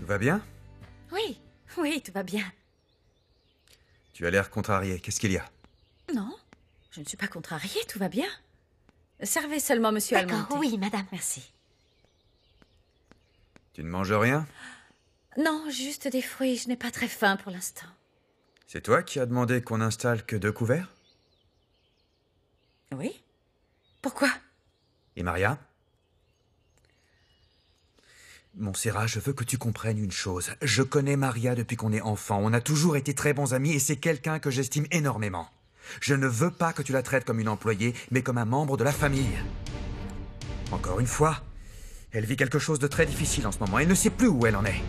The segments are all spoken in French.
Tout va bien? Oui, oui, tout va bien. Tu as l'air contrarié. Qu'est-ce qu'il y a? Non, je ne suis pas contrariée, tout va bien. Servez seulement, monsieur Almonte. D'accord, oui, madame. Merci. Tu ne manges rien? Non, juste des fruits, je n'ai pas très faim pour l'instant. C'est toi qui as demandé qu'on n'installe que 2 couverts? Oui? Pourquoi? Et Maria? Montserrat, je veux que tu comprennes une chose. Je connais Maria depuis qu'on est enfant. On a toujours été très bons amis et c'est quelqu'un que j'estime énormément. Je ne veux pas que tu la traites comme une employée, mais comme un membre de la famille. Encore une fois, elle vit quelque chose de très difficile en ce moment. Elle ne sait plus où elle en est.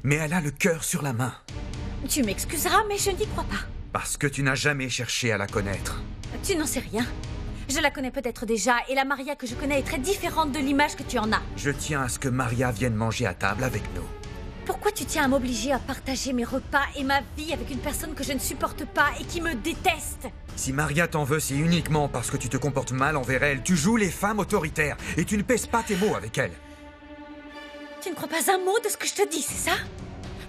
Mais elle a le cœur sur la main. Tu m'excuseras, mais je n'y crois pas. Parce que tu n'as jamais cherché à la connaître. Tu n'en sais rien. Je la connais peut-être déjà, et la Maria que je connais est très différente de l'image que tu en as. Je tiens à ce que Maria vienne manger à table avec nous. Pourquoi tu tiens à m'obliger à partager mes repas et ma vie avec une personne que je ne supporte pas et qui me déteste? Si Maria t'en veut, c'est uniquement parce que tu te comportes mal envers elle. Tu joues les femmes autoritaires et tu ne pèses pas tes mots avec elle. Tu ne crois pas un mot de ce que je te dis, c'est ça?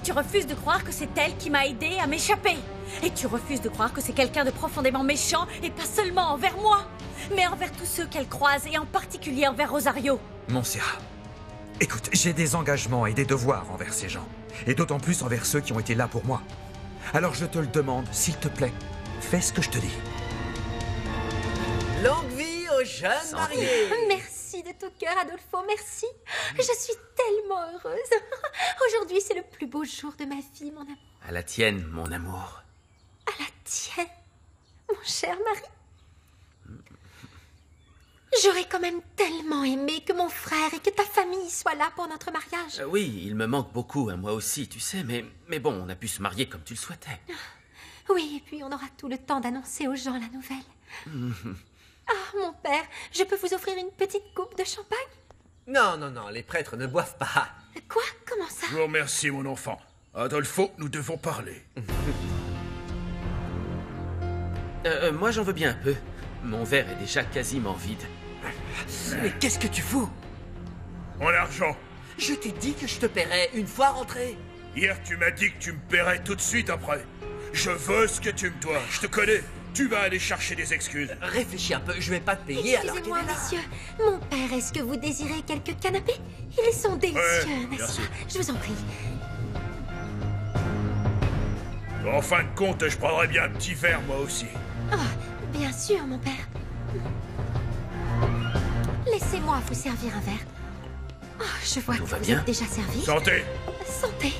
Tu refuses de croire que c'est elle qui m'a aidé à m'échapper. Et tu refuses de croire que c'est quelqu'un de profondément méchant et pas seulement envers moi, mais envers tous ceux qu'elle croise et en particulier envers Rosario. Montserrat, écoute, j'ai des engagements et des devoirs envers ces gens. Et d'autant plus envers ceux qui ont été là pour moi. Alors je te le demande, s'il te plaît, fais ce que je te dis. Longue vie aux jeunes mariés. Merci de tout cœur, Adolfo, merci. Je suis tellement heureuse. Aujourd'hui, c'est le plus beau jour de ma vie, mon amour. À la tienne, mon amour. À la tienne, mon cher mari. J'aurais quand même tellement aimé que mon frère et que ta famille soient là pour notre mariage. Oui, il me manque beaucoup à moi aussi, tu sais, mais bon, on a pu se marier comme tu le souhaitais. Oui, et puis on aura tout le temps d'annoncer aux gens la nouvelle. Ah, mon père, je peux vous offrir une petite coupe de champagne? Non, non, non, les prêtres ne boivent pas. Quoi? Comment ça? Je vous remercie, mon enfant. Adolfo, nous devons parler. Moi, j'en veux bien un peu. Mon verre est déjà quasiment vide. Mais qu'est-ce que tu fous? Mon argent. Je t'ai dit que je te paierais une fois rentré. Hier, tu m'as dit que tu me paierais tout de suite après. Je veux ce que tu me dois. Je te connais. Tu vas aller chercher des excuses. Réfléchis un peu, je vais pas te payer alors qu'elle Excusez-moi, est là. messieurs. Mon père, est-ce que vous désirez quelques canapés? Ils sont délicieux, Ouais, bien n'est-ce sûr. pas? Je vous en prie. En fin de compte, je prendrais bien un petit verre, moi aussi. Oh, bien sûr, mon père. Laissez-moi vous servir un verre. Oh, je vois Tout que va vous bien? êtes déjà servi. Santé. Santé.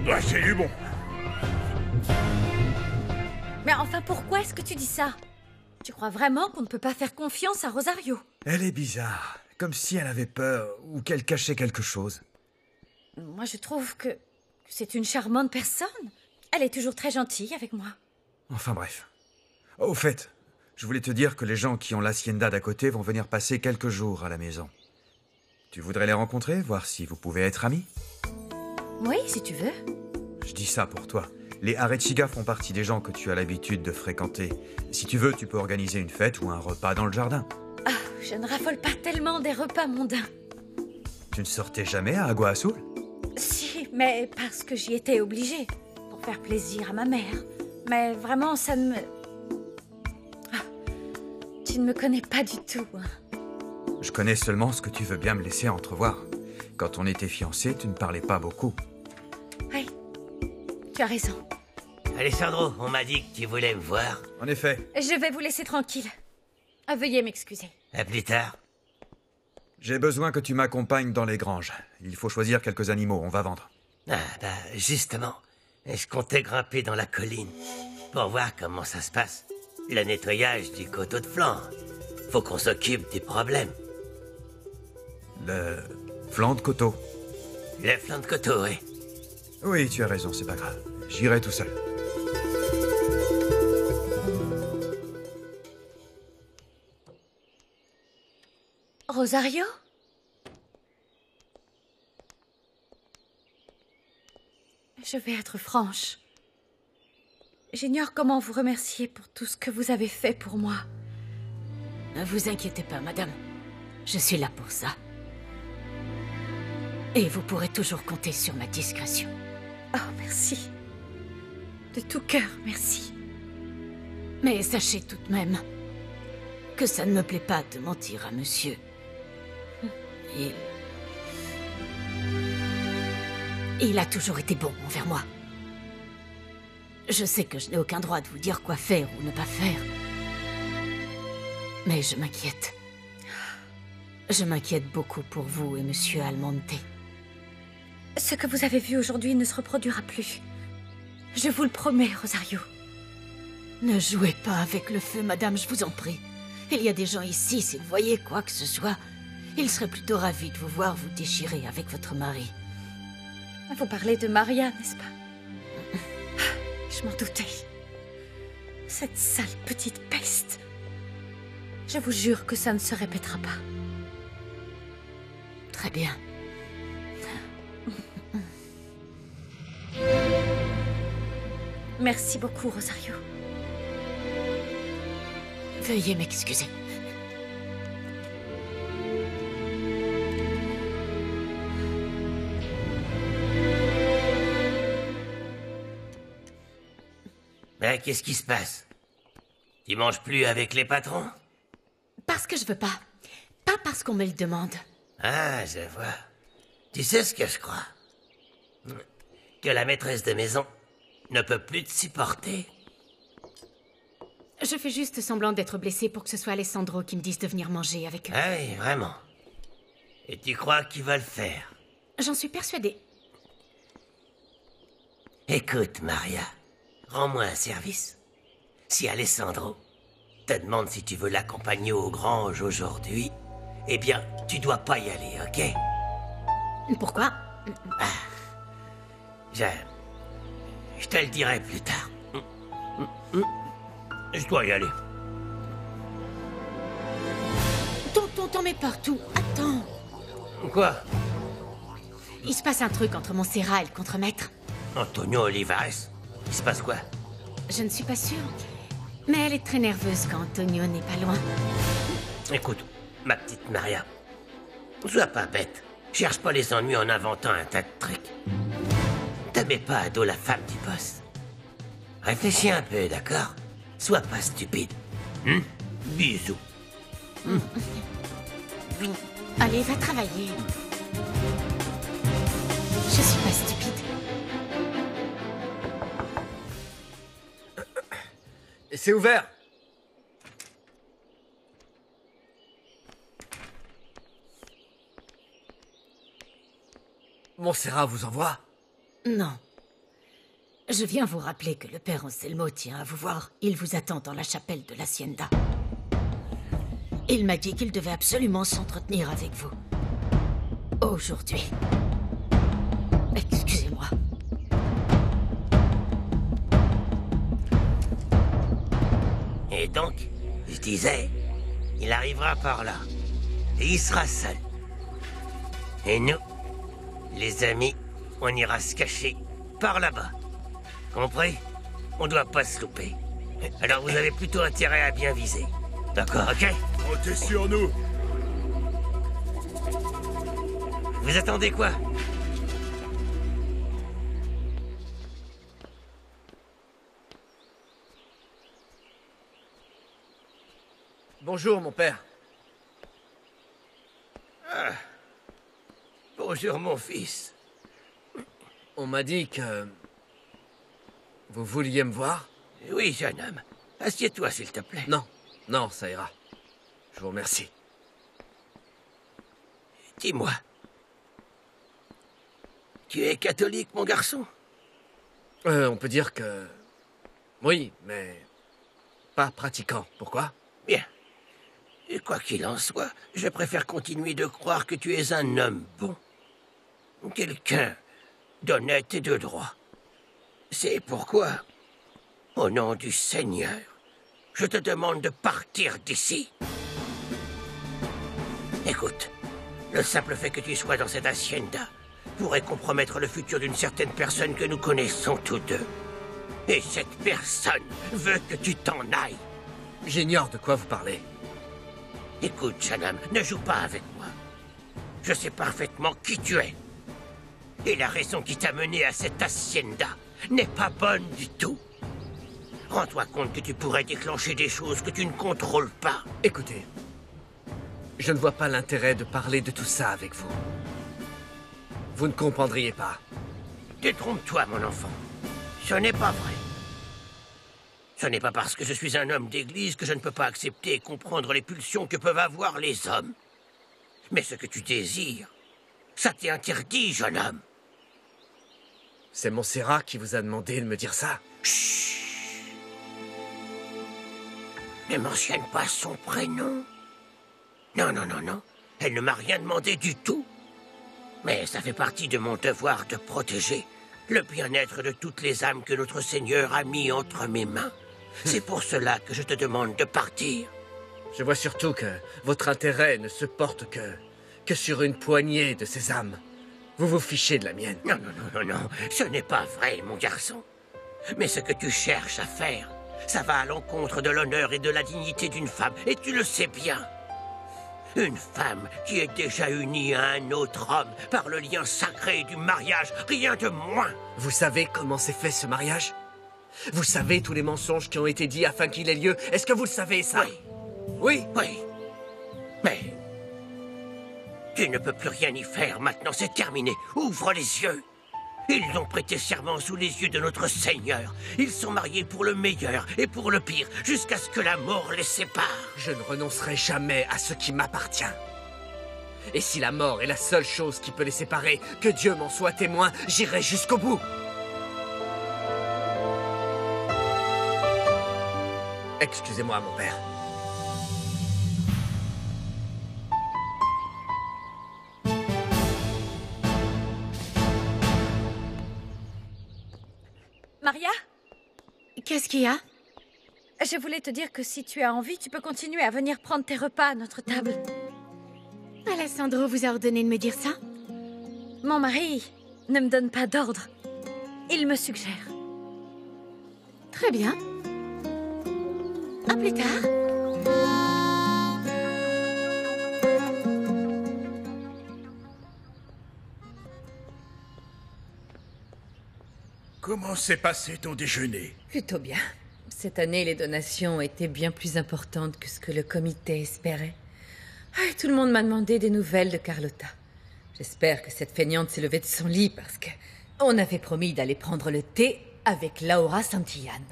Ouais, c'est du bon. Mais enfin, pourquoi est-ce que tu dis ça? Tu crois vraiment qu'on ne peut pas faire confiance à Rosario? Elle est bizarre, comme si elle avait peur ou qu'elle cachait quelque chose. Moi, je trouve que c'est une charmante personne. Elle est toujours très gentille avec moi. Enfin bref. Au fait, je voulais te dire que les gens qui ont l'hacienda d'à côté vont venir passer quelques jours à la maison. Tu voudrais les rencontrer, voir si vous pouvez être amis? Oui, si tu veux. Je dis ça pour toi. Les Arechiga font partie des gens que tu as l'habitude de fréquenter. Si tu veux, tu peux organiser une fête ou un repas dans le jardin. Ah, je ne raffole pas tellement des repas mondains. Tu ne sortais jamais à Agua Azul? Si, mais parce que j'y étais obligée. Pour faire plaisir à ma mère. Mais vraiment, ça ne me... Ah, tu ne me connais pas du tout. Hein. Je connais seulement ce que tu veux bien me laisser entrevoir. Quand on était fiancés, tu ne parlais pas beaucoup. Oui, tu as raison. Alessandro, on m'a dit que tu voulais me voir. En effet, Je vais vous laisser tranquille. Veuillez m'excuser. À plus tard. j'ai besoin que tu m'accompagnes dans les granges. Il faut choisir quelques animaux, on va vendre. Ah, bah, justement, je comptais grimper dans la colline pour voir comment ça se passe. Le nettoyage du coteau de flanc. Faut qu'on s'occupe des problèmes. Le flanc de coteau. Le flanc de coteau, oui. Oui, tu as raison, c'est pas grave. J'irai tout seul. Rosario? Je vais être franche. J'ignore comment vous remercier pour tout ce que vous avez fait pour moi. Ne vous inquiétez pas, madame. Je suis là pour ça. Et vous pourrez toujours compter sur ma discrétion. Oh, merci. De tout cœur, merci. Mais sachez tout de même que ça ne me plaît pas de mentir à monsieur. Il a toujours été bon envers moi. Je sais que je n'ai aucun droit de vous dire quoi faire ou ne pas faire. Mais je m'inquiète. Je m'inquiète beaucoup pour vous et monsieur Almonte. Ce que vous avez vu aujourd'hui ne se reproduira plus. Je vous le promets, Rosario. Ne jouez pas avec le feu, madame, je vous en prie. Il y a des gens ici, s'ils voyaient quoi que ce soit, ils seraient plutôt ravis de vous voir vous déchirer avec votre mari. Vous parlez de Maria, n'est-ce pas? Je m'en doutais. Cette sale petite peste. Je vous jure que ça ne se répétera pas. Très bien. Merci beaucoup, Rosario. Veuillez m'excuser. Ben, qu'est-ce qui se passe? Tu manges plus avec les patrons? Parce que je veux pas. Pas parce qu'on me le demande. Ah, je vois. Tu sais ce que je crois? Que la maîtresse de maison ne peut plus te supporter. Je fais juste semblant d'être blessée pour que ce soit Alessandro qui me dise de venir manger avec eux. Ah oui, vraiment. Et tu crois qu'il va le faire? J'en suis persuadée. Écoute, Maria, rends-moi un service. Si Alessandro te demande si tu veux l'accompagner aux granges aujourd'hui, eh bien, tu dois pas y aller, ok? Pourquoi? Je te le dirai plus tard. Je dois y aller. Tonton, t'en mets partout. Attends. Quoi? Il se passe un truc entre Montserrat et le contremaître. Antonio Olivares? Il se passe quoi? Je ne suis pas sûre. Mais elle est très nerveuse quand Antonio n'est pas loin. Écoute, ma petite Maria, sois pas bête. Cherche pas les ennuis en inventant un tas de trucs. Ne mets pas à dos la femme du boss. Réfléchis un peu, d'accord? Sois pas stupide. Bisous. Allez, va travailler. Je suis pas stupide. C'est ouvert. Montserrat vous envoie? Non. Je viens vous rappeler que le père Anselmo tient à vous voir. Il vous attend dans la chapelle de l'Hacienda. Il m'a dit qu'il devait absolument s'entretenir avec vous. Aujourd'hui. Excusez-moi. Et donc, je disais, il arrivera par là. Et il sera seul. Et nous, les amis, on ira se cacher par là-bas. Compris? On doit pas se louper. Alors vous avez plutôt intérêt à bien viser. D'accord, ok? Comptez sur nous. Vous attendez quoi? Bonjour, mon père. Bonjour, mon fils. On m'a dit que... vous vouliez me voir? Oui, jeune homme. Assieds-toi, s'il te plaît. Non, non, ça ira. Je vous remercie. Dis-moi. Tu es catholique, mon garçon? On peut dire que... oui, mais... pas pratiquant. Pourquoi? Bien. Et quoi qu'il en soit, je préfère continuer de croire que tu es un homme bon. Quelqu'un d'honnête et de droit. C'est pourquoi, au nom du Seigneur, je te demande de partir d'ici. Écoute, le simple fait que tu sois dans cette hacienda pourrait compromettre le futur d'une certaine personne que nous connaissons tous deux. Et cette personne veut que tu t'en ailles. J'ignore de quoi vous parlez. Écoute, jeune homme, ne joue pas avec moi. Je sais parfaitement qui tu es. Et la raison qui t'a mené à cette hacienda n'est pas bonne du tout. Rends-toi compte que tu pourrais déclencher des choses que tu ne contrôles pas. Écoutez, je ne vois pas l'intérêt de parler de tout ça avec vous. Vous ne comprendriez pas. Détrompe-toi, mon enfant. Ce n'est pas vrai. Ce n'est pas parce que je suis un homme d'église que je ne peux pas accepter et comprendre les pulsions que peuvent avoir les hommes. Mais ce que tu désires, ça t'est interdit, jeune homme. C'est Montserrat qui vous a demandé de me dire ça. Chut. Ne mentionne pas son prénom. Non, non, non, non. Elle ne m'a rien demandé du tout. Mais ça fait partie de mon devoir de protéger le bien-être de toutes les âmes que notre Seigneur a mis entre mes mains. C'est pour cela que je te demande de partir. Je vois surtout que votre intérêt ne se porte que sur une poignée de ces âmes. Vous vous fichez de la mienne. Non, non, non, non, non. Ce n'est pas vrai, mon garçon. Mais ce que tu cherches à faire, ça va à l'encontre de l'honneur et de la dignité d'une femme, et tu le sais bien. Une femme qui est déjà unie à un autre homme par le lien sacré du mariage, rien de moins. Vous savez comment s'est fait ce mariage? Vous savez tous les mensonges qui ont été dits afin qu'il ait lieu? Est-ce que vous le savez, ça? Oui. Oui? Oui. Mais tu ne peux plus rien y faire maintenant, c'est terminé. Ouvre les yeux. Ils ont prêté serment sous les yeux de notre Seigneur. Ils sont mariés pour le meilleur et pour le pire, jusqu'à ce que la mort les sépare. Je ne renoncerai jamais à ce qui m'appartient. Et si la mort est la seule chose qui peut les séparer, que Dieu m'en soit témoin, j'irai jusqu'au bout. Excusez-moi, mon père. Maria? Qu'est-ce qu'il y a? Je voulais te dire que si tu as envie, tu peux continuer à venir prendre tes repas à notre table. Alessandro vous a ordonné de me dire ça? Mon mari ne me donne pas d'ordre. Il me suggère. Très bien. À plus tard. Comment s'est passé ton déjeuner? Plutôt bien. Cette année, les donations étaient bien plus importantes que ce que le comité espérait. Ah, et tout le monde m'a demandé des nouvelles de Carlotta. J'espère que cette feignante s'est levée de son lit parce que on avait promis d'aller prendre le thé avec Laura Santillane.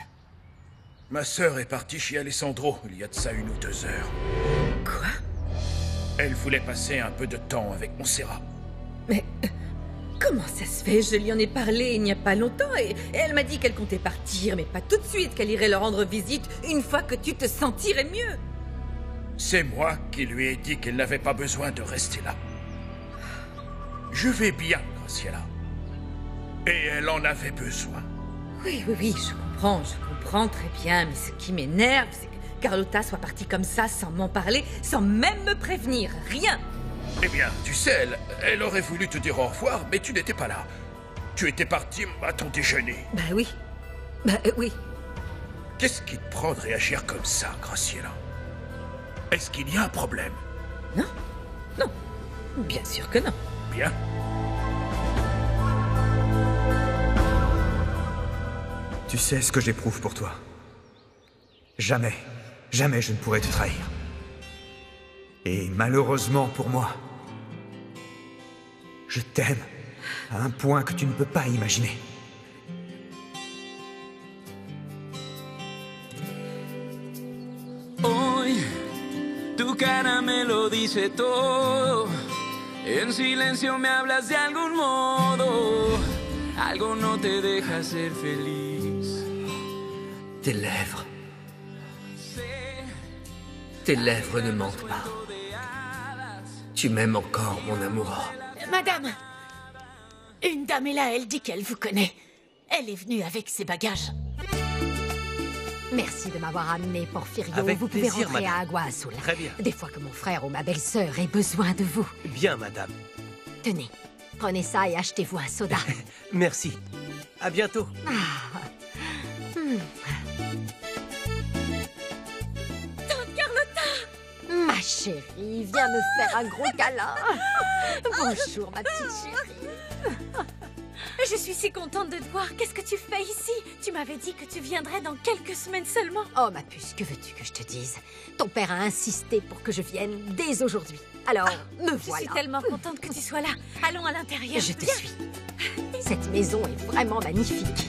Ma sœur est partie chez Alessandro il y a de ça 1 ou 2 heures. Quoi? Elle voulait passer un peu de temps avec Montserrat. Mais comment ça se fait? Je lui en ai parlé il n'y a pas longtemps et elle m'a dit qu'elle comptait partir, mais pas tout de suite, qu'elle irait leur rendre visite une fois que tu te sentirais mieux. C'est moi qui lui ai dit qu'elle n'avait pas besoin de rester là. Je vais bien, Graciela. Et elle en avait besoin. Oui, je comprends très bien, mais ce qui m'énerve, c'est que Carlotta soit partie comme ça, sans m'en parler, sans même me prévenir, rien. Eh bien, tu sais, elle aurait voulu te dire au revoir, mais tu n'étais pas là. Tu étais parti à ton déjeuner. Bah oui. Qu'est-ce qui te prend de réagir comme ça, Graciela? Est-ce qu'il y a un problème? Non, bien sûr que non. Bien. Tu sais ce que j'éprouve pour toi. Jamais, jamais je ne pourrais te trahir. Et malheureusement pour moi, je t'aime à un point que tu ne peux pas imaginer. Hoy, tu cara me lo dice todo. En silencio me hablas de algún modo. Algo no te deja ser feliz. Tes lèvres. Tes lèvres ne mentent pas. Tu m'aimes encore, mon amour. Madame, une dame est là, elle dit qu'elle vous connaît. Elle est venue avec ses bagages. Merci de m'avoir amené, Porfirio. Avec vous pouvez plaisir, rentrer madame. à Agua Azul. Très bien. Des fois que mon frère ou ma belle-sœur ait besoin de vous. Bien, madame. Tenez, prenez ça et achetez-vous un soda. Merci. À bientôt. Ma chérie, viens me faire un gros câlin. Bonjour, ma petite chérie. Je suis si contente de te voir. Qu'est-ce que tu fais ici? Tu m'avais dit que tu viendrais dans quelques semaines seulement. Oh, ma puce, que veux-tu que je te dise? Ton père a insisté pour que je vienne dès aujourd'hui. Alors, me voilà. Je suis tellement contente que tu sois là. Allons à l'intérieur. Je te Viens. suis. Cette maison est vraiment magnifique.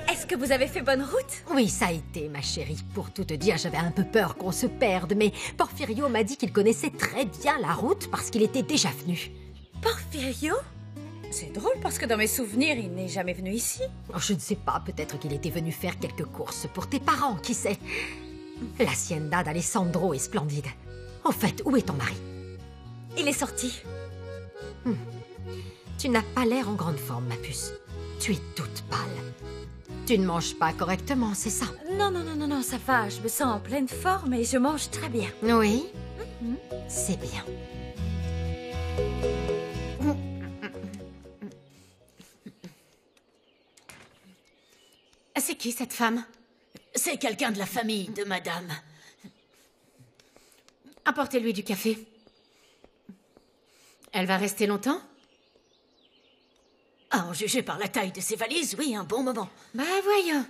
Est-ce que vous avez fait bonne route? Oui, ça a été, ma chérie. Pour tout te dire, j'avais un peu peur qu'on se perde, mais Porfirio m'a dit qu'il connaissait très bien la route parce qu'il était déjà venu. Porfirio? C'est drôle parce que dans mes souvenirs, il n'est jamais venu ici. Oh, je ne sais pas, peut-être qu'il était venu faire quelques courses pour tes parents, qui sait. L'hacienda d'Alessandro est splendide. Au fait, où est ton mari? Il est sorti. Tu n'as pas l'air en grande forme, ma puce. Tu es toute pâle. Tu ne manges pas correctement, c'est ça? Non, ça va. Je me sens en pleine forme et je mange très bien. Oui, c'est bien. C'est qui cette femme? C'est quelqu'un de la famille de madame. Apportez-lui du café. Elle va rester longtemps? À en juger par la taille de ses valises, oui, un bon moment. Bah voyons.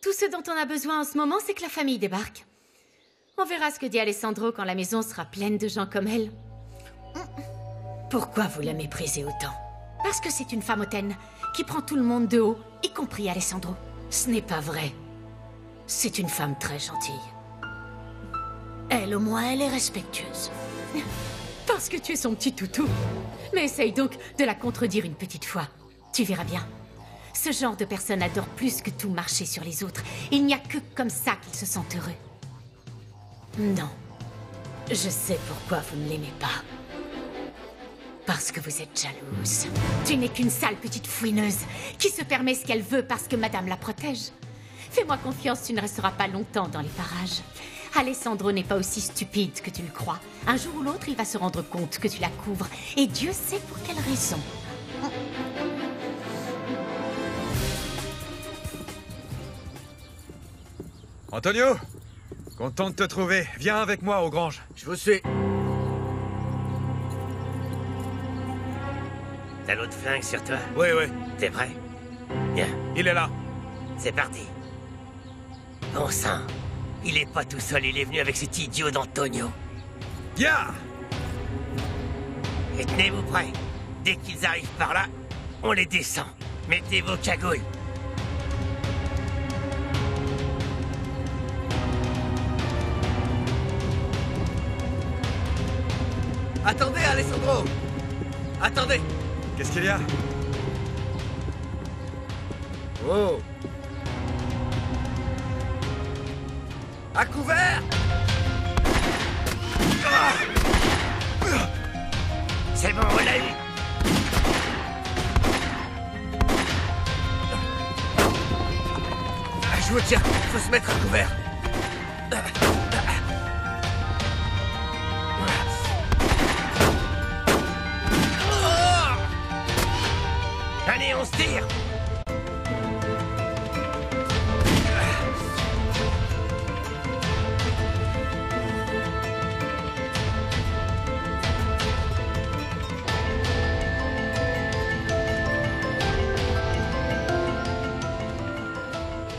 Tout ce dont on a besoin en ce moment, c'est que la famille débarque. On verra ce que dit Alessandro quand la maison sera pleine de gens comme elle. Pourquoi vous la méprisez autant? Parce que c'est une femme hautaine qui prend tout le monde de haut, y compris Alessandro. Ce n'est pas vrai. C'est une femme très gentille. Elle, au moins, elle est respectueuse. Parce que tu es son petit toutou. Mais essaye donc de la contredire une petite fois. Tu verras bien. Ce genre de personne adore plus que tout marcher sur les autres. Il n'y a que comme ça qu'ils se sentent heureux. Non. Je sais pourquoi vous ne l'aimez pas. Parce que vous êtes jalouse. Tu n'es qu'une sale petite fouineuse qui se permet ce qu'elle veut parce que madame la protège. Fais-moi confiance, tu ne resteras pas longtemps dans les parages. Alessandro n'est pas aussi stupide que tu le crois. Un jour ou l'autre, il va se rendre compte que tu la couvres. Et Dieu sait pour quelle raison. Antonio, content de te trouver. Viens avec moi aux granges. Je vous suis. T'as l'autre flingue sur toi? Oui. T'es prêt? Bien. Il est là. C'est parti. Bon sang, il est pas tout seul, il est venu avec cet idiot d'Antonio. Viens! Et tenez-vous prêts. Dès qu'ils arrivent par là, on les descend. Mettez vos cagoules. Attendez, Alessandro! Attendez! Qu'est-ce qu'il y a? Oh! À couvert! C'est bon, on l'a eu. Je vous tiens, faut se mettre à couvert. Allez, on se tire.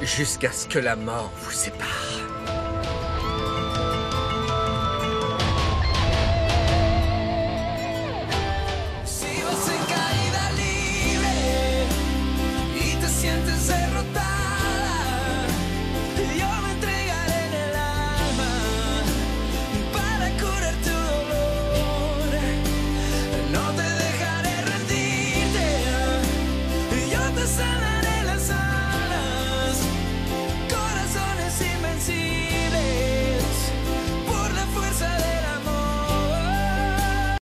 Jusqu'à ce que la mort vous sépare.